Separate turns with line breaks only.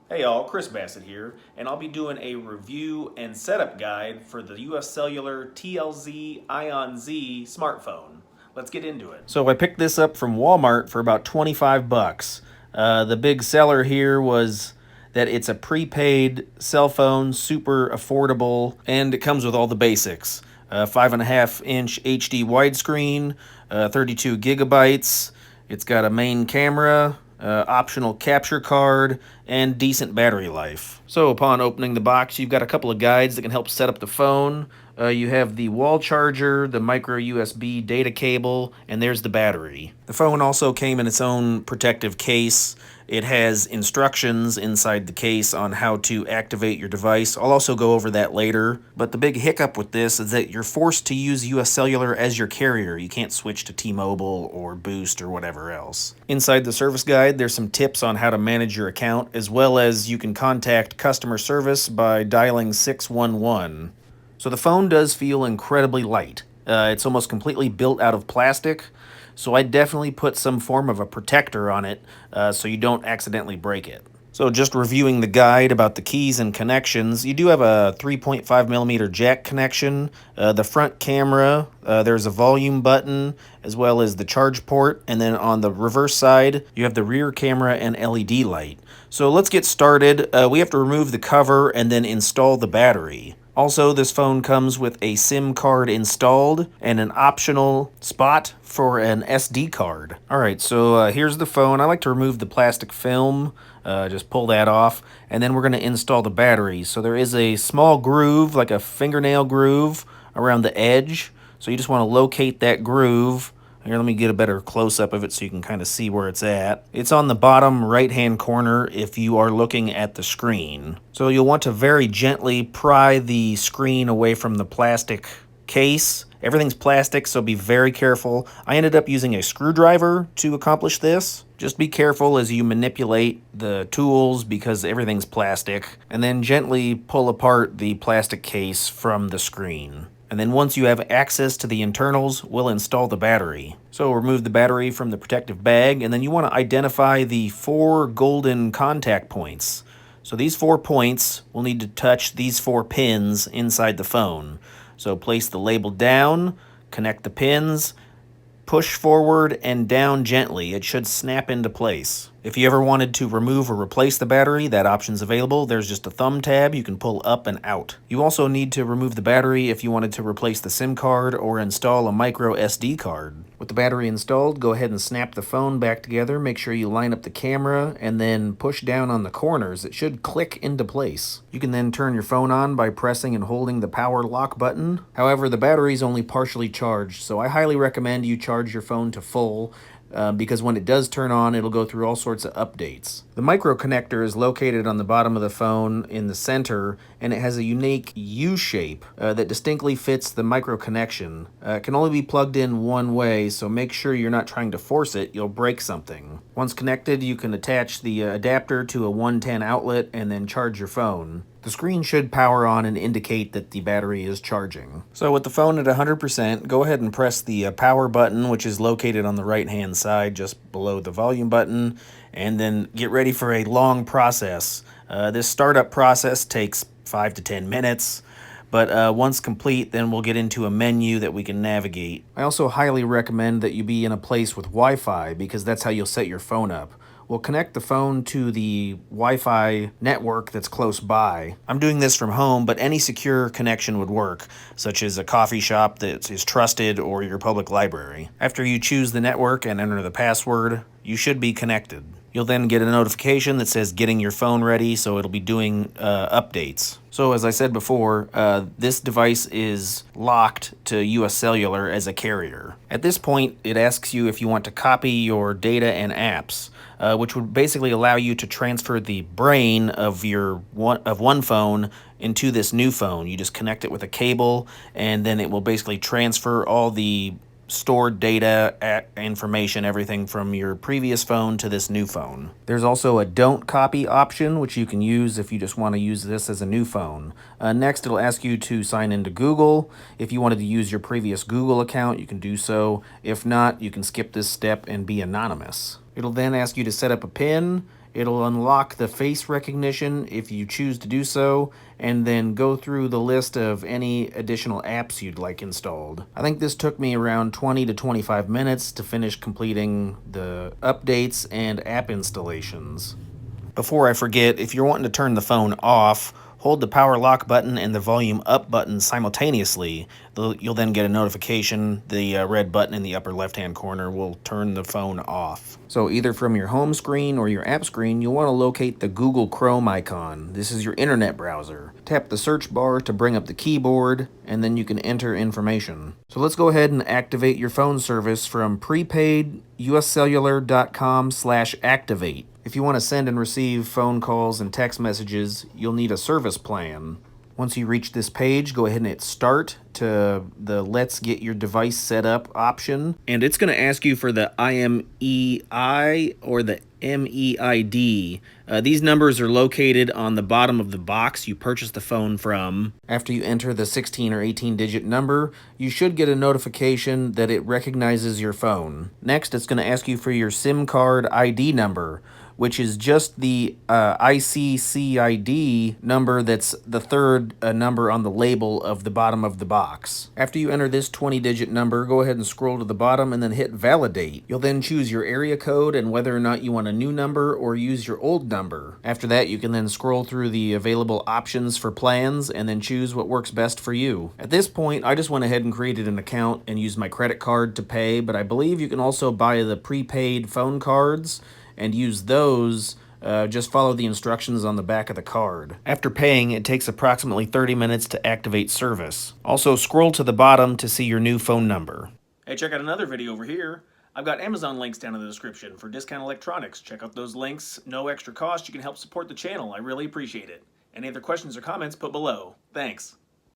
Hey y'all, Chris Bassett here, and I'll be doing a review and setup guide for the UScelluar TLC IONz smartphone. Let's get into it. So I picked this up from Walmart for about 25 bucks. The big seller here was that it's a prepaid cell phone, super affordable, and it comes with all the basics. 5.5-inch HD widescreen, 32 gigabytes. It's got a main camera, optional capture card, and decent battery life. So upon opening the box, you've got a couple of guides that can help set up the phone. You have the wall charger, the micro USB data cable, and there's the battery. The phone also came in its own protective case. It has instructions inside the case on how to activate your device. I'll also go over that later. But the big hiccup with this is that you're forced to use UScelluar as your carrier. You can't switch to T-Mobile or Boost or whatever else. Inside the service guide, there's some tips on how to manage your account, as well as you can contact customer service by dialing 611. So the phone does feel incredibly light. It's almost completely built out of plastic, so I definitely put some form of a protector on it so you don't accidentally break it. So just reviewing the guide about the keys and connections, you do have a 3.5 millimeter jack connection, the front camera, there's a volume button, as well as the charge port, and then on the reverse side, you have the rear camera and LED light. So let's get started. We have to remove the cover and then install the battery. Also, this phone comes with a SIM card installed and an optional spot for an SD card. Alright, so here's the phone. I like to remove the plastic film, just pull that off, and then we're going to install the battery. So there is a small groove, like a fingernail groove, around the edge. So you just want to locate that groove. Here, let me get a better close-up of it so you can kind of see where it's at. It's on the bottom right-hand corner if you are looking at the screen. So you'll want to very gently pry the screen away from the plastic case. Everything's plastic, so be very careful. I ended up using a screwdriver to accomplish this. Just be careful as you manipulate the tools because everything's plastic. And then gently pull apart the plastic case from the screen. And then once you have access to the internals, we'll install the battery. So remove the battery from the protective bag, and then you want to identify the 4 golden contact points. So these 4 points will need to touch these 4 pins inside the phone. So place the label down, connect the pins, push forward and down gently. It should snap into place. If you ever wanted to remove or replace the battery, that option's available. There's just a thumb tab you can pull up and out. You also need to remove the battery if you wanted to replace the SIM card or install a micro SD card. With the battery installed, go ahead and snap the phone back together. Make sure you line up the camera and then push down on the corners. It should click into place. You can then turn your phone on by pressing and holding the power lock button. However, the battery is only partially charged, so I highly recommend you charge your phone to full because when it does turn on, it'll go through all sorts of updates. The micro connector is located on the bottom of the phone in the center, and it has a unique U shape that distinctly fits the micro connection. It can only be plugged in one way, so make sure you're not trying to force it, you'll break something. Once connected, you can attach the adapter to a 110 outlet and then charge your phone. The screen should power on and indicate that the battery is charging. So with the phone at 100%, go ahead and press the power button, which is located on the right-hand side just below the volume button, and then get ready for a long process. This startup process takes 5 to 10 minutes, but once complete, then we'll get into a menu that we can navigate. I also highly recommend that you be in a place with Wi-Fi because that's how you'll set your phone up. We'll connect the phone to the Wi-Fi network that's close by. I'm doing this from home, but any secure connection would work, such as a coffee shop that is trusted or your public library. After you choose the network and enter the password, you should be connected. You'll then get a notification that says getting your phone ready, so it'll be doing updates. So as I said before, this device is locked to UScelluar as a carrier. At this point, it asks you if you want to copy your data and apps, which would basically allow you to transfer the brain of one phone into this new phone. You just connect it with a cable, and then it will basically transfer all the stored data, information, everything from your previous phone to this new phone. There's also a don't copy option, which you can use if you just want to use this as a new phone. Next, it'll ask you to sign into Google. If you wanted to use your previous Google account, you can do so. If not, you can skip this step and be anonymous. It'll then ask you to set up a PIN. It'll unlock the face recognition if you choose to do so, and then go through the list of any additional apps you'd like installed. I think this took me around 20 to 25 minutes to finish completing the updates and app installations. Before I forget, if you're wanting to turn the phone off, hold the power lock button and the volume up button simultaneously. You'll then get a notification. The red button in the upper left-hand corner will turn the phone off. So either from your home screen or your app screen, you'll want to locate the Google Chrome icon. This is your internet browser. Tap the search bar to bring up the keyboard, and then you can enter information. So let's go ahead and activate your phone service from prepaid UScellular.com/activate. If you want to send and receive phone calls and text messages, you'll need a service plan. Once you reach this page, go ahead and hit Start to the Let's Get Your Device Set Up option. And it's going to ask you for the IMEI or the MEID. These numbers are located on the bottom of the box you purchased the phone from. After you enter the 16 or 18-digit number, you should get a notification that it recognizes your phone. Next, it's going to ask you for your SIM card ID number, which is just the ICCID number that's the third number on the label of the bottom of the box. After you enter this 20-digit number, go ahead and scroll to the bottom and then hit Validate. You'll then choose your area code and whether or not you want a new number or use your old number. After that, you can then scroll through the available options for plans and then choose what works best for you. At this point, I just went ahead and created an account and used my credit card to pay, but I believe you can also buy the prepaid phone cards and use those. Just follow the instructions on the back of the card. After paying, it takes approximately 30 minutes to activate service. Also, scroll to the bottom to see your new phone number. Hey, check out another video over here. I've got Amazon links down in the description for discount electronics. Check out those links. No extra cost. You can help support the channel. I really appreciate it. Any other questions or comments, put below. Thanks.